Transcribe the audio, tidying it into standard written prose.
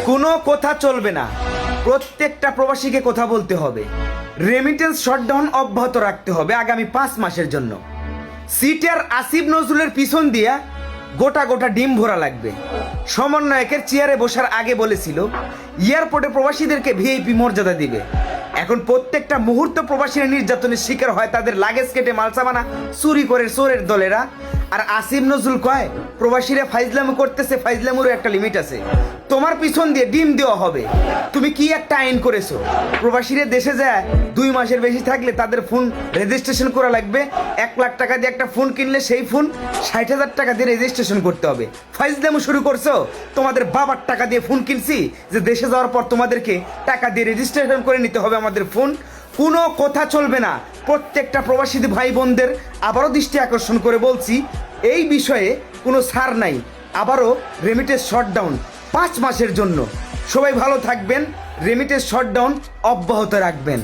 কোনো কথা চলবে না, প্রত্যেকটা প্রবাসীকে কথা বলতে হবে। রেমিটেন্স শটডাউন অব্যাহত রাখতে হবে আগামী 5 মাসের জন্য। সিটার আসিফ নজরুলের পিছন দিয়া গোটা গোটা ডিম ভরা লাগবে। সমন্বয়কের চেয়ারে বসার আগে বলেছিল এয়ারপোর্টে প্রবাসীদেরকে ভিআইপি মর্যাদা দিবে। এখন প্রত্যেকটা মুহূর্ত প্রবাসীরা নির্যাতনের শিকার হয়, তাদের লাগেজ কেটে মালসামানা চুরি করে চোরের দলেরা। আর আসিফ নজরুল কয় প্রবাসীরা ফাইজলামো করতেছে, ফাইজলামোরও একটা লিমিট আছে। তোমার পিছন দিয়ে ডিম দেওয়া হবে। তুমি কি একটা আইন করেছো? প্রবাসীরা দেশে যায় 2 মাসের বেশি থাকলে তাদের ফোন রেজিস্ট্রেশন করা লাগবে। 1 লাখ টাকা দিয়ে একটা ফোন কিনলে সেই ফোন 60,000 টাকা দিয়ে রেজিস্ট্রেশন করতে হবে। ফাইজলামো শুরু করছো? তোমাদের বাবার টাকা দিয়ে ফোন কিনছি যে দেশে যাওয়ার পর তোমাদেরকে টাকা দিয়ে রেজিস্ট্রেশন করে নিতে হবে আমাদের ফোন। কোনো কথা চলবে না। প্রত্যেকটা প্রবাসী ভাই বোনদের আবারও দৃষ্টি আকর্ষণ করে বলছি, এই বিষয়ে কোনো ছাড় নাই। আবারও রেমিটেন্স শটডাউন 5 মাসের জন্য। সবাই ভালো থাকবেন, রেমিটেন্স শটডাউন অব্যাহত রাখবেন।